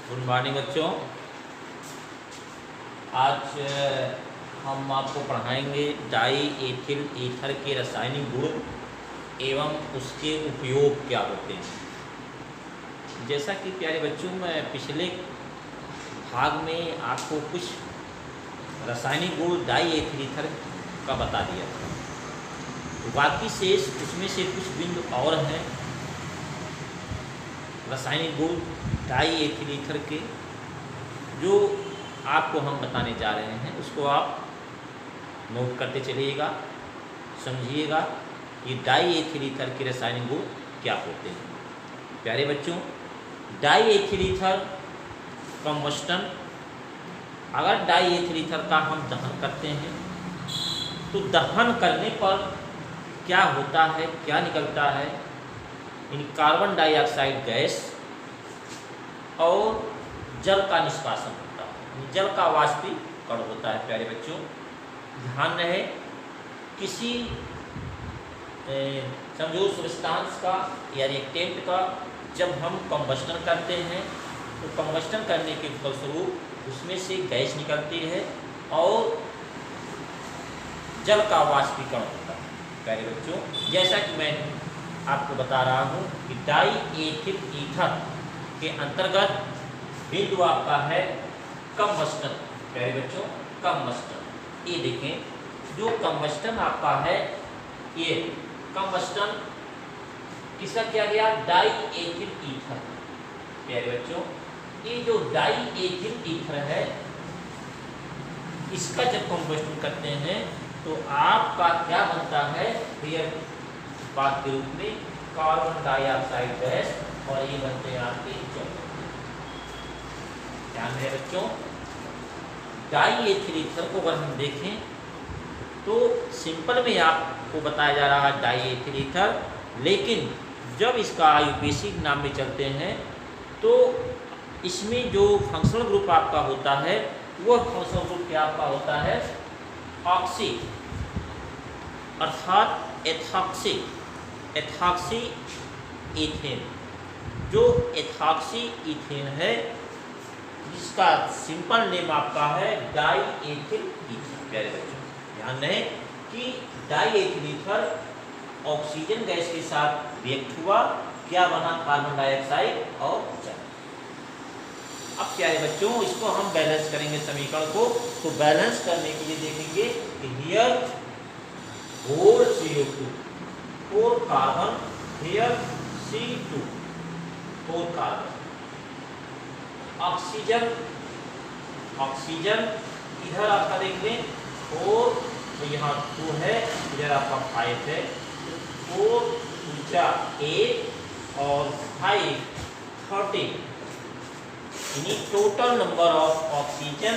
Good morning बच्चों। आज हम आपको पढ़ाएंगे डाई एथिल ईथर के रासायनिक गुण एवं उसके उपयोग क्या होते हैं। जैसा कि प्यारे बच्चों, मैं पिछले भाग में आपको कुछ रासायनिक गुण डाई एथिल ईथर का बता दिया था, तो बाकी शेष उसमें से कुछ बिंदु और हैं रासायनिक गुण डाई एथिल ईथर के, जो आपको हम बताने जा रहे हैं। उसको आप नोट करते चलिएगा, समझिएगा कि डाई एथिल ईथर के रासायनिक गुण क्या होते हैं। प्यारे बच्चों, डाई एथिल ईथर कंबस्टन, अगर डाई एथिल ईथर का हम दहन करते हैं तो दहन करने पर क्या होता है, क्या निकलता है, इन कार्बन डाइऑक्साइड गैस और जल का निष्कासन होता है, जल का वाष्पीकरण होता है। प्यारे बच्चों, ध्यान रहे, किसी समझो सब्सटेंस का या रिएक्टेंट का जब हम कंबस्टन करते हैं तो कंबस्टन करने के फलस्वरूप उसमें से गैस निकलती है और जल का वाष्पीकरण होता है। प्यारे बच्चों, जैसा कि मैं आपको बता रहा हूँ कि डाई एथिल ईथर के अंतर्गत बिंदु आपका है कंबस्टन। प्यारे बच्चों, कंबस्टन, ये देखें, जो कंबस्टन आपका है, ये कंबस्टन किसका किया गया, डाई एथिल ईथर। प्यारे बच्चों, ये जो डाई एथिल ईथर है, इसका जब कंबस्टन करते हैं तो आपका क्या बनता है, रियल बात के रूप में कार्बन डाइऑक्साइड गैस, और ये बनते हैं आपके जल। ध्यान है बच्चों, डाई एथिल ईथर को अगर हम देखें तो सिंपल में आपको बताया जा रहा है डाई एथिल ईथर, लेकिन जब इसका आईयूपीएसी नाम में चलते हैं तो इसमें जो फंक्शनल ग्रुप आपका होता है वह फंक्शनल ग्रुप क्या आपका होता है, ऑक्सी, अर्थात एथॉक्सी ईथेन। जो एथॉक्सी ईथेन है, जिसका सिंपल नेम आपका है डाई एथिल ईथर। प्यारे बच्चों, ध्यान रहे कि die ethyl ether oxygen gas के साथ रिएक्ट हुआ, क्या बना, कार्बन डाइऑक्साइड और जल। अब प्यारे बच्चों, इसको हम बैलेंस करेंगे समीकरण को, तो बैलेंस करने के लिए देखेंगे कि here 4 CO2 4 carbon, here C2 4 carbon, oxygen इधर आपका देख लें 4, तो यहाँ 2 है, इधर आपका 5 है, 4 ऊंचा 8 और 5 13, यानी टोटल नंबर ऑफ ऑक्सीजन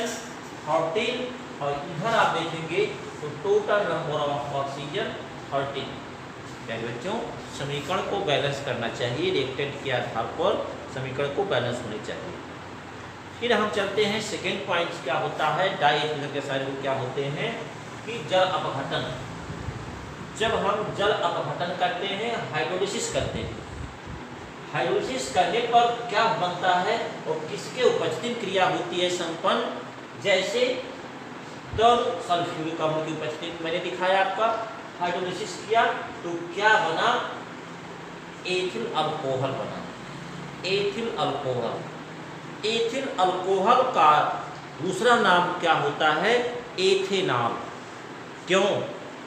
13, और इधर आप देखेंगे तो टोटल नंबर ऑफ ऑक्सीजन 13। प्यारे बच्चों, समीकरण को बैलेंस करना चाहिए, रिएक्टेंट के आधार पर समीकरण को बैलेंस होने चाहिए। फिर हम चलते हैं सेकेंड पॉइंट, क्या होता है डाई एथिल ईथर के सारे क्या होते हैं कि जल अपघटन। जब हम जल अपघटन करते हैं, हाइड्रोलिसिस करते हैं, हाइड्रोलिसिस करने पर क्या बनता है और किसके उपस्थिति क्रिया होती है संपन्न, जैसे तब सल्फ्यूरिक अम्ल की उपस्थिति मैंने दिखाया आपका, हाइड्रोलिसिस किया तो क्या बना, एथिल अल्कोहल बना। एथिल अल्कोहल का दूसरा नाम क्या होता है, एथेनॉल। क्यों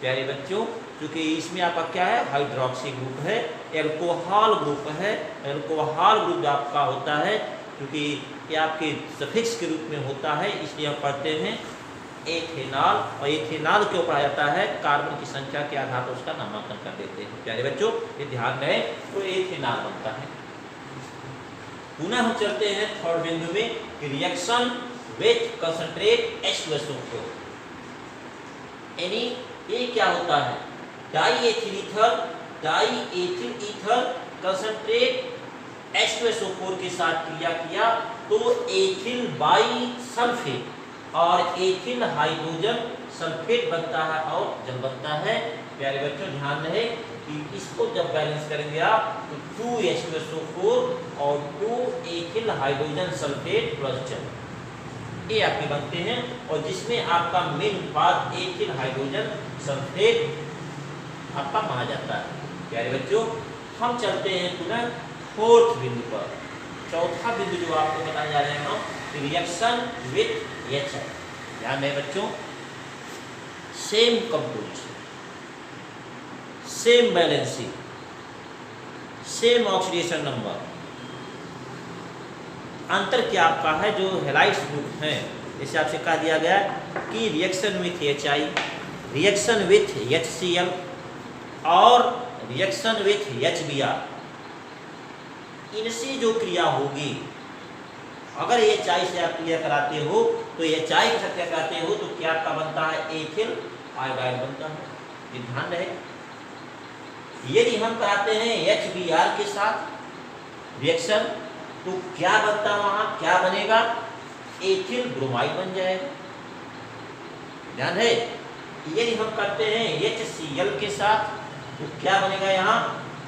प्यारे बच्चों, क्योंकि इसमें आपका क्या है, हाइड्रोक्सी ग्रुप है, एल्कोहल ग्रुप है। एल्कोहल ग्रुप आपका होता है क्योंकि ये आपके सफिक्स के रूप में होता है, इसलिए हम पढ़ते हैं एथेनॉल, और एथेनॉल क्यों पढ़ा जाता है, कार्बन की संख्या के आधार पर उसका नामांकन कर देते हैं। प्यारे बच्चों, ये ध्यान रहे, तो एथेनॉल बनता है। पुनः हम चलते हैं थर्ड बिंदु में, रिएक्शन विथ कंसंट्रेट H2SO4, यानी ये क्या होता है, die ethyl ether concentrate H2SO4 के साथ क्रिया किया तो एथिल बाई सल्फेट और एथिल हाइड्रोजन सल्फेट बनता है और जल बनता है। प्यारे बच्चों, ध्यान रहे कि इसको जब बैलेंस करेंगे आप तो 2H2SO4 और 2 एथिल हाइड्रोजन सल्फेट प्लस जल, ये आपके बनते हैं, और जिसमें आपका मेन उत्पाद एथिल हाइड्रोजन सल्फेट आपका माना जाता है। प्यारे बच्चों, हम चलते हैं पुनः फोर्थ बिंदु पर। चौथा बिंदु जो आपको बताने जा रहे हैं हम, रिएक्शन विथ HI। ध्यान रहे बच्चों, same composition, same balancing, same oxidation number, अंतर क्या आपका है जो हैलाइड्स ग्रुप हैं, जैसे आपसे कहा दिया गया कि reaction with HI, reaction with HCl और रिएक्शन विथ HBr, इनसे जो क्रिया होगी, अगर HI से आप क्रिया कराते हो तो HI के साथ क्रिया कराते हो तो क्या आपका बनता है, एथिल आयोडाइड बनता है। ये ध्यान रहे, यदि हम कराते हैं HBr के साथ रिएक्शन तो क्या बनता है, वहां क्या बनेगा, एथिल ब्रोमाइड बन जाएगा। ध्यान है, यदि हम करते हैं HCl के साथ तो क्या बनेगा, यहाँ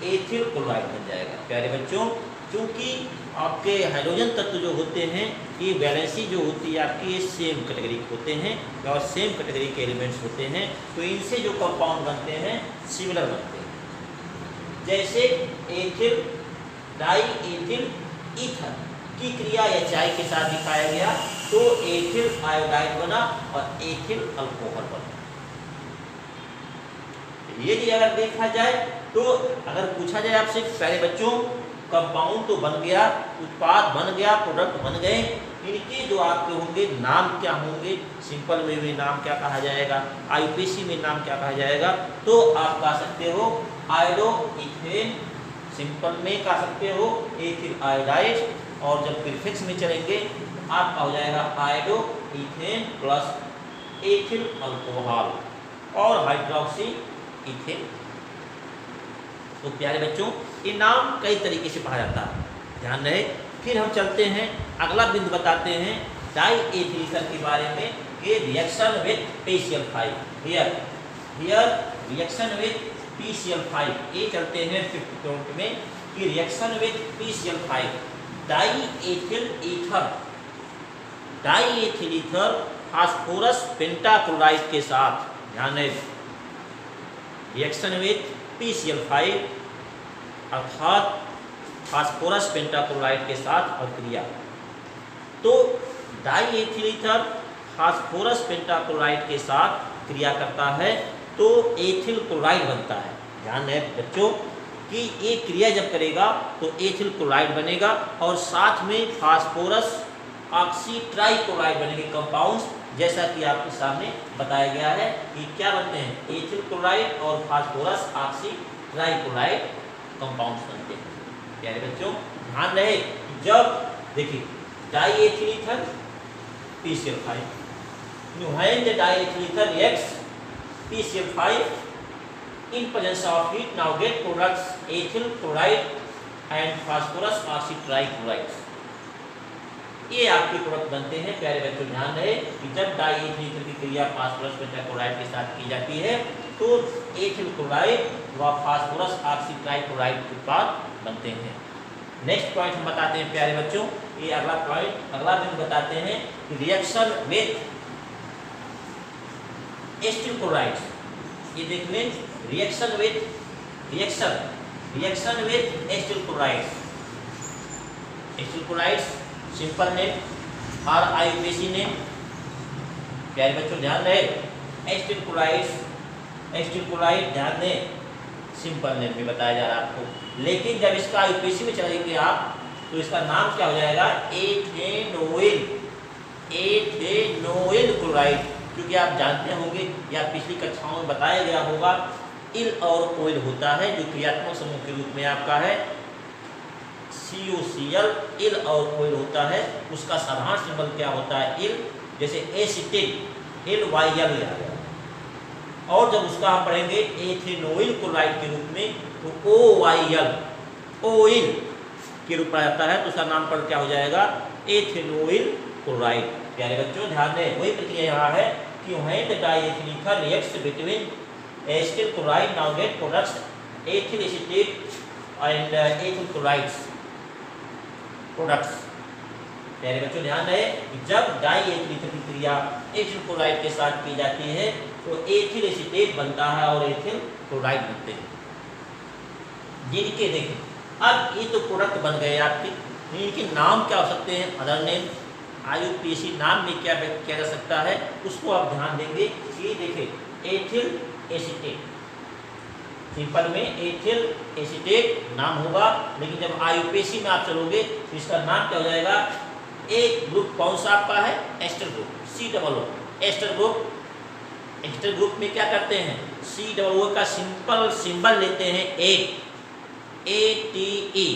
एथिल क्लोराइड बन जाएगा। प्यारे बच्चों, क्योंकि आपके हाइड्रोजन तत्व जो होते हैं ये वैलेंसी जो होती है आपकी, ये सेम कैटेगरी के होते हैं और सेम कैटेगरी के एलिमेंट्स होते हैं, तो इनसे जो कंपाउंड बनते हैं सिमिलर बनते हैं। जैसे एथिल डाई एथिल ईथर की क्रिया HI के साथ दिखाया गया तो एथिल आयोडाइड बना और एथिल अल्कोहल बना। यदि अगर देखा जाए तो अगर पूछा जाए आपसे, प्यारे बच्चों, कंपाउंड तो बन गया, उत्पाद बन गया, प्रोडक्ट बन गए, इनके जो आपके होंगे नाम क्या होंगे, सिंपल में भी नाम क्या कहा जाएगा, IUPAC में नाम क्या कहा जाएगा, तो आप कह सकते हो आयोडो इथेन, सिंपल में कह सकते हो एथिल आयोडाइड, और जब प्रीफिक्स में चलेंगे आपका हो जाएगा iodo ethane plus ethyl alcohol और हाइड्रोक्सी इथेन। तो प्यारे बच्चों, ये नाम कई तरीके से पढ़ा जाता है, ध्यान रहे। फिर हम चलते हैं, अगला बिंदु बताते हैं डाई एथिल ईथर के बारे में, ये reaction with PCl5। Here reaction with PCl5, ये चलते हैं 5th पॉइंट में कि reaction with PCl5 die ethyl ether, die ethyl ether phosphorus pentachloride के साथ, ध्यान रहे, रिएक्शन विथ PCl5 अर्थात फास्फोरस पेंटाक्लोराइड के साथ अभिक्रिया, तो die ethyl ether phosphorus pentachloride के साथ क्रिया करता है तो एथिल क्लोराइड बनता है। ध्यान है बच्चों कि ये क्रिया जब करेगा तो एथिल क्लोराइड बनेगा और साथ में फास्फोरस ऑक्सी ट्राइक्लोराइड बनेंगे कंपाउंड्स, जैसा कि आपके सामने बताया गया है कि क्या बनते हैं, एथिल क्लोराइड और फास्फोरस ऑक्सी ट्राइक्लोराइड कंपाउंड्स बनते हैं। प्यारे बच्चों, ध्यान रहे, जब देखिए die ethyl ether PCl5, when the diethyl ether reacts PCl5 in presence of heat, now get products ethyl chloride and phosphorus oxytrichloride, ये आपके प्रोडक्ट बनते हैं। प्यारे बच्चों, ध्यान रहे कि जब डाई एथिल ईथर की क्रिया फास्फोरस पेंटाक्लोराइड के साथ की जाती है तो एथिल क्लोराइड व फास्फोरस ऑक्सीट्राइक्लोराइड के उत्पाद बनते हैं। नेक्स्ट पॉइंट हम बताते हैं प्यारे बच्चों, ये अगला पॉइंट, अगला बिंदु बताते हैं रिएक्शन विथ एस्टिल क्लोराइड। ये देख लें, reaction with acetyl chloride, acetyl chloride simple name और IUPAC नेम। प्यारे बच्चों, ध्यान रहे, एस्टिल क्लोराइड ध्यान दें, सिंपल नेम में बताया जा रहा है आपको, लेकिन जब इसका IUPAC में चलाएंगे आप तो इसका नाम क्या हो जाएगा, एथेनोइल क्लोराइड, क्योंकि आप जानते होंगे या पिछली कक्षाओं में बताया गया होगा, इल और ओइल होता है जो क्रियात्मक समूह के रूप में आपका है CuCl, इल और ओइल होता है, उसका साधारण सिंबल क्या होता है, इल, जैसे एसिटिल LYL आ गया, और जब उसका हम पढ़ेंगे एथेनोइल क्लोराइड के रूप में तो OYL, ओइल के रूप में आता है, तो उसका नाम पर क्या हो जाएगा, एथेनोइल क्लोराइड। प्यारे बच्चों, ध्यान दें, वही प्रक्रिया यहाँ है कि when the diethyl ether reacts between acetyl chloride, now get products ethyl acetate and ethyl chlorides products. प्यारे बच्चों ध्यान रहे कि जब डाई एथिल ईथर की क्रिया एथिल क्लोराइड के साथ की जाती है तो एथिल एसीटेट बनता है और एथिल क्लोराइड बनते हैं, जिनके देखें अब ये तो प्रोडक्ट बन गए आपके, इनके नाम क्या हो सकते हैं, अदर नेम। IUPAC नाम में क्या व्यक्त किया जा सकता है उसको आप ध्यान देंगे। ये देखें एथिल एसीटेट, सिंपल में एथिल एसीटेट नाम होगा, लेकिन जब IUPAC में आप चलोगे तो इसका नाम क्या हो जाएगा, एक ग्रुप कौन सा आपका है, Aster group, COO Aster group. Aster group में क्या करते हैं, COO का सिंपल सिंबल लेते हैं ATE,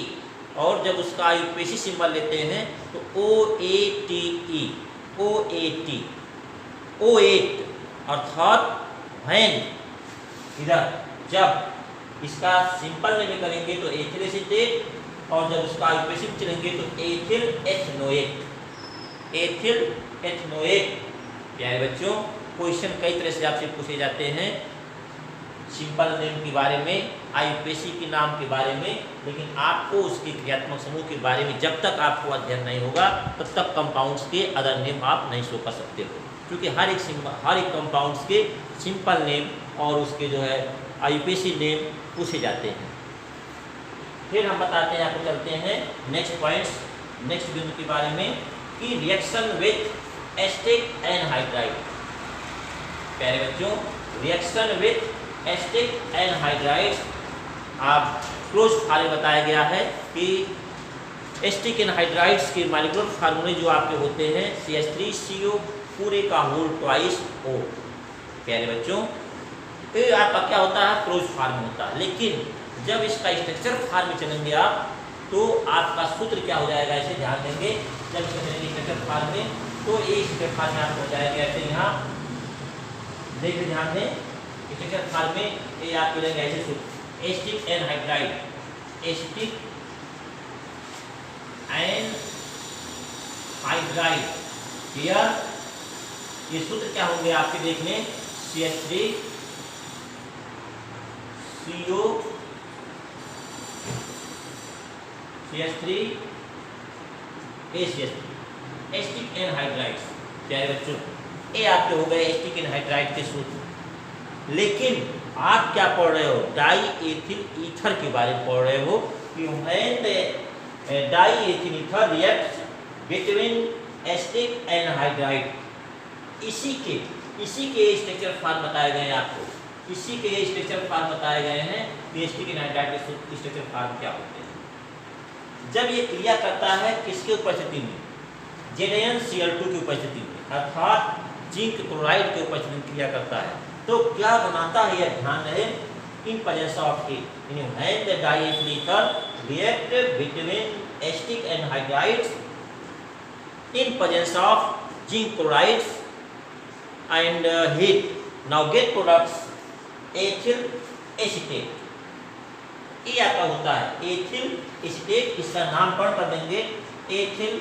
और जब उसका IUPAC सिंबल लेते हैं तो OATE, O8 अर्थात वैन। इधर जब इसका सिंपल नेम करेंगे तो एथिल एसीटेट, और जब उसका IUPAC में चलेंगे तो एथिल एथनोएट, एथिल एथनोएट। प्यारे बच्चों क्वेश्चन कई तरह से आपसे पूछे जाते हैं सिंपल नेम के बारे में, IUPAC के नाम के बारे में, लेकिन आपको उसके क्रियात्मक समूह के बारे में जब तक आपको अध्ययन नहीं होगा तब तक कंपाउंड्स के अदर नेम आप नहीं शो कर सकते हो, क्योंकि हर एक कंपाउंड्स के सिंपल नेम और उसके जो है IUPAC नेम पूछे जाते हैं। फिर हम बताते हैं, आपको चलते हैं नेक्स्ट पॉइंट्स, नेक्स्ट बिंदु के बारे में कि रिएक्शन विथ एस्टिक एनहाइड्राइड। प्यारे बच्चों रिएक्शन विथ एस्टिक एनहाइड्राइड्स, आप क्लोज फार्मूला बताया गया है कि एस्टिक एनहाइड्राइड्स के मॉलिक्यूलर फार्मूले जो आपके होते हैं CH3CO पूरे का होल ट्वाइस O। प्यारे बच्चों ये आपका क्या होता है, क्लोज फार्म होता है, लेकिन जब इसका स्ट्रक्चर फार्म में चलेंगे आप तो आपका सूत्र क्या हो जाएगा, ऐसे ध्यान देंगे। जब इसका चलेंगे स्ट्रक्चर फार्म में तो ये स्ट्रक्चर फार्म में आपको हो जाएगा ऐसे, यहाँ देखिए ध्यान दें, स्ट्रक्चर फार्म में ये आप मिलेंगे ऐसे सूत्र, asterisk anhydride, asterisk anhydride. Clear, ये सूत्र क्या होंगे आपके देखने, CH3CO CH3ACH3 एस्टिक एनहाइड्राइड्स। प्यारे बच्चों ये आपके हो गए एस्टिक एनहाइड्राइड के सूत्र, लेकिन आप क्या पढ़ रहे हो, डाई एथिल ईथर के बारे में पढ़ रहे हो कि when die ethyl ether reacts between asterisk anhydride, इसी के स्ट्रक्चर फॉर्म बताए गए हैं आपको, इसी के स्ट्रक्चर फॉर्म बताए गए हैं कि एस्टिक एनहाइड्राइड के स्ट्रक्चर फॉर्म क्या होते हैं। जब ये क्रिया करता है किसके उपस्थिति में, ZnCl2 की उपस्थिति में, अर्थात जिंक क्लोराइड के उपस्थिति में क्रिया करता है, तो क्या बनाता है यह ध्यान रहे, in presence of A, when the diethyl ether react between asterisk anhydrides in presence of zinc chlorides and heat, now get products ethyl acetate. ये आपका होता है एथिल एसीटेट, इसका नामकरण कर देंगे एथिल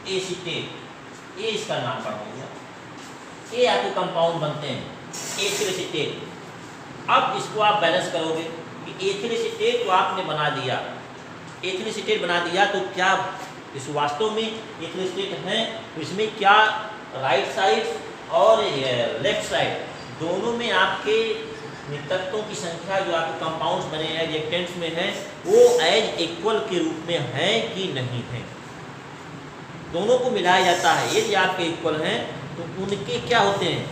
एसीटेट, ये इसका नामकरण हो गया। ये आपके कंपाउंड बनते हैं एथिल एसीटेट। अब इसको आप बैलेंस करोगे कि एथिल एसीटेट तो आपने बना दिया, एथिल एसीटेट बना दिया, तो क्या इस वास्तव में एथिल एसीटेट है, इसमें क्या राइट साइड और लेफ्ट साइड दोनों में आपके तत्वों की संख्या जो आपके कंपाउंड्स बने हैं रिएक्टेंट्स में है वो एज इक्वल के रूप में है कि नहीं है, दोनों को मिलाया जाता है। यदि आपके इक्वल हैं तो उनके क्या होते हैं,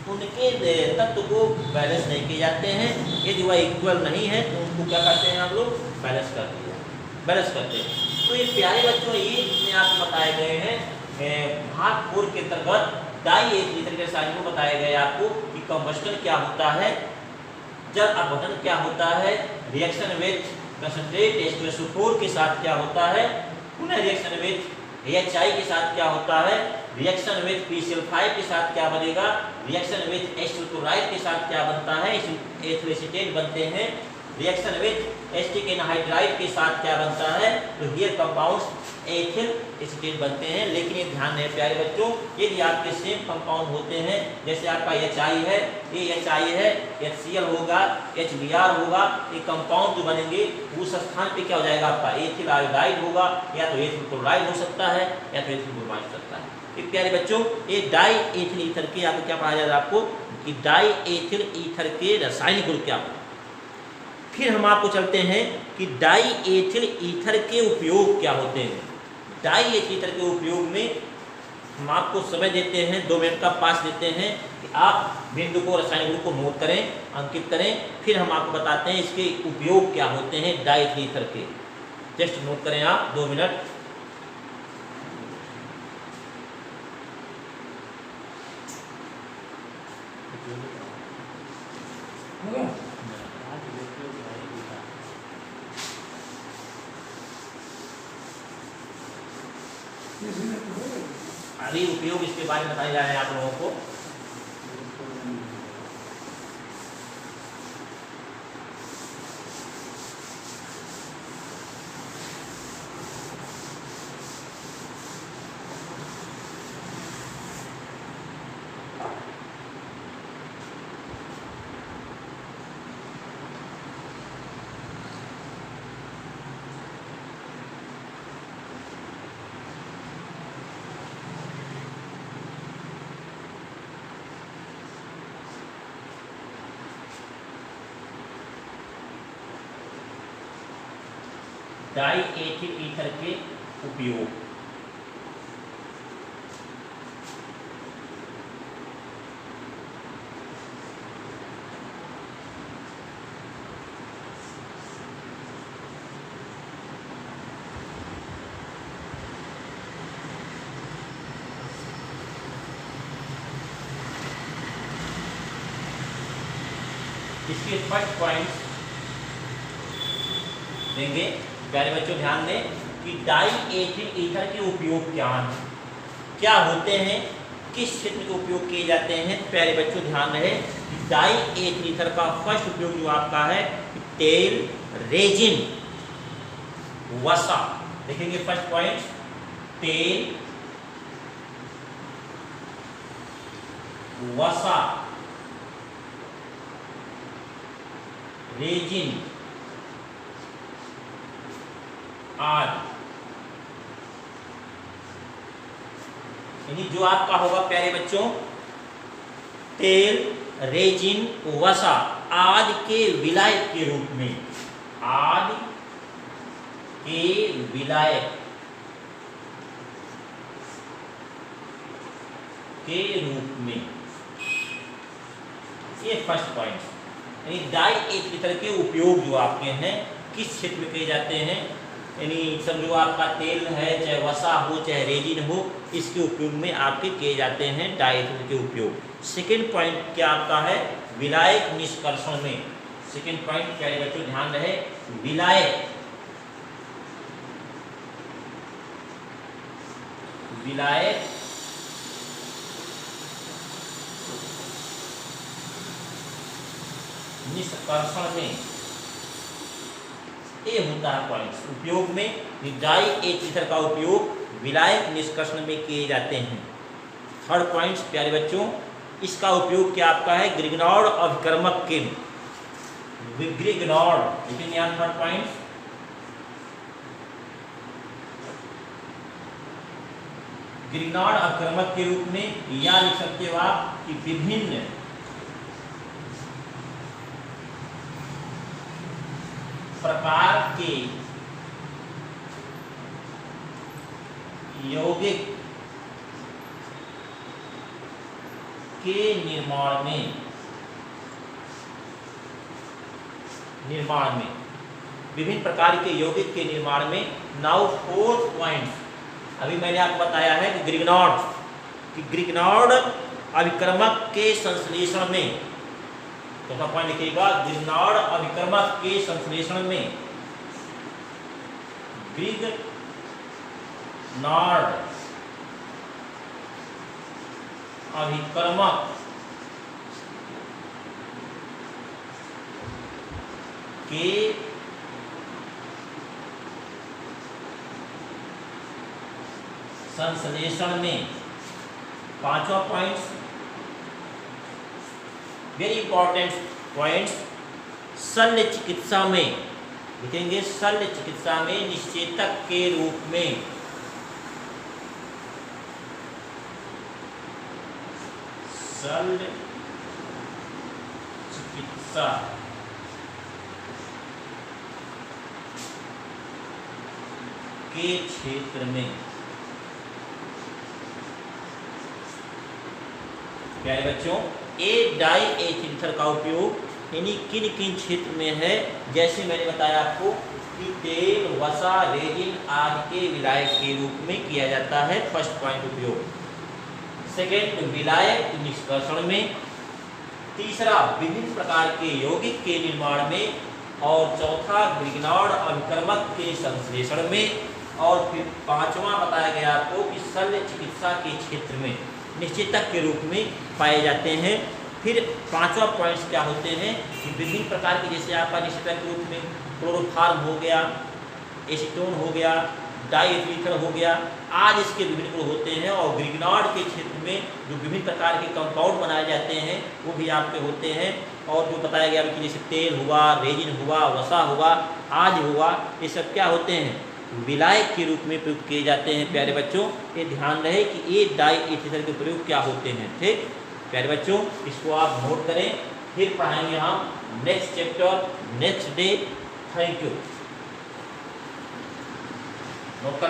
उनके तत्व को बैलेंस नहीं किए जाते हैं। यदि वह इक्वल नहीं है तो उनको क्या करते हैं हम लोग, बैलेंस करते हैं। तो ये प्यारे बच्चों ये जितने आपको बताए गए हैं भाग 4 के अंतर्गत डाईएथिल के साइड में बताया गया आपको कि कंबस्टन क्या होता है, जल अपघटन क्या होता है, रिएक्शन विथ कंसंट्रेट H2SO4 के साथ क्या होता है, पुनः रिएक्शन विथ AHI के साथ क्या होता है, रिएक्शन विथ PCl5 के साथ क्या बनेगा, रिएक्शन विथ H2 क्लोराइड के साथ क्या बनता है, एथिल एसीटेट बनते हैं, रिएक्शन विथ एस्टिक एनहाइड्राइड के साथ क्या बनता है, तो हियर कंपाउंड्स एथिल एसीटेट बनते हैं। लेकिन ये ध्यान रहे प्यारे बच्चों, यदि आपके सेम कंपाउंड होते हैं, जैसे आपका HI है, ये HI है, HCl होगा, HBr होगा, ये कंपाउंड जो बनेंगे उस स्थान पे क्या हो जाएगा आपका एथिल आयोडाइड होगा, या तो एथिल क्लोराइड हो सकता है, या तो एथिल ब्रोमाइड हो सकता है। एक प्यारे बच्चों, ये डाई एथिल ईथर के आपको क्या पढ़ाया जाएगा आपको कि डाई एथिल ईथर के रासायनिक गुण क्या होगा। फिर हम आपको चलते हैं कि डाई एथिल ईथर के उपयोग क्या होते हैं। डाई एथिल ईथर के उपयोग में हम आपको समय देते हैं, 2 मिनट का पास देते हैं कि आप बिंदु को रासायनिक गुण को नोट करें, अंकित करें। फिर हम आपको बताते हैं इसके उपयोग क्या होते हैं डाई एथिल ईथर के। जस्ट नोट करें आप 2 मिनट। अभी उपयोग इसके बारे में बताए जा रहे हैं आप लोगों को। डाई एथिल ईथर के उपयोग। इसके फर्स्ट पॉइंट देंगे। प्यारे बच्चों ध्यान दें कि डाई एथिल ईथर के उपयोग क्या हैं, क्या होते हैं, किस क्षेत्र में उपयोग किए जाते हैं। प्यारे बच्चों ध्यान रहे कि डाई एथिल ईथर का फर्स्ट उपयोग जो आपका है तेल, रेजिन, वसा। देखेंगे फर्स्ट पॉइंट, तेल, वसा, रेजिन आदि। यानी जो आपका होगा प्यारे बच्चों तेल, रेजिन, वसा आदि के विलायक के रूप में, आदि के विलायक के रूप में, ये फर्स्ट पॉइंट। यानी डाई एथिल ईथर के उपयोग जो आपके हैं किस क्षेत्र में किए जाते हैं, यानी समझो आपका तेल है, चाहे वसा हो, चाहे रेजिन हो, इसके उपयोग में आपके किए जाते हैं डाई एथिल के उपयोग। सेकेंड पॉइंट क्या आपका है विलायक निष्कर्षण में। सेकेंड पॉइंट प्यारे बच्चों ध्यान रहे, विलायक, विलायक निष्कर्षण में, ये होता है पॉइंट्स। उपयोग में डाई एथिल ईथर का उपयोग विलायक निष्कर्षण में किए जाते हैं। थर्ड पॉइंट्स प्यारे बच्चों, इसका उपयोग क्या आपका है ग्रिग्नॉर्ड अभिकर्मक के, ग्रिग्नॉर्ड, लेकिन यहाँ थर्ड पॉइंट्स ग्रिग्नॉर्ड अभिकर्मक के रूप में, या लिख सकते हो आप कि विभिन्न प्रकार के यौगिक के निर्माण में विभिन्न प्रकार के यौगिक के निर्माण में। नाउ फोर्थ पॉइंट, अभी मैंने आपको बताया है कि ग्रिग्नॉर्ड अभिकर्मक के संश्लेषण में, तो पॉइंट लिखिएगा ग्रिग्नॉर्ड अभिकर्मक के संश्लेषण में, ग्रिग्नॉर्ड अभिकर्मक के संश्लेषण में। पांचवा पॉइंट, वेरी इंपॉर्टेंट पॉइंट, शल्य चिकित्सा में लिखेंगे, शल्य चिकित्सा में निश्चेतक के रूप में शल्य चिकित्सा के क्षेत्र में, प्यारे बच्चों, ए डाई एथिलीन का उपयोग यानी किन किन क्षेत्र में है, जैसे मैंने बताया आपको कि तेल, वसा, रेजिन आदि के विलायक के रूप में किया जाता है। फर्स्ट पॉइंट उपयोग। सेकेंड, विलायक निष्कर्षण में। तीसरा, विभिन्न प्रकार के यौगिक के निर्माण में। और चौथा, ग्रिग्नार्ड अभिकर्मक के संश्लेषण में। और फिर पांचवा बताया गया आपको कि शल्य चिकित्सा के क्षेत्र में निश्चेतक के रूप में पाए जाते हैं। फिर पांचवा पॉइंट्स क्या होते हैं कि विभिन्न प्रकार के, जैसे आपका निश्चेतक के रूप में क्लोरोफॉर्म हो गया, एसीटोन हो गया, डाईएथिलीन हो गया, आज इसके विभिन्न गुण होते हैं। और ग्रिग्नार्ड के क्षेत्र में जो विभिन्न प्रकार के कंपाउंड बनाए जाते हैं वो भी आपके होते हैं। और जो बताया गया कि जैसे तेल हुआ, रेजिन हुआ, वसा हुआ, आज हुआ, ये सब क्या होते हैं, विलायक के रूप में प्रयुक्त किए जाते हैं। प्यारे बच्चों, ये ध्यान रहे कि ये डाईएथिलीन के प्रयोग क्या होते हैं। ठीक प्यारे बच्चों, इसको आप नोट करें। फिर पढ़ाएंगे हम next chapter next day. Thank you. Note कर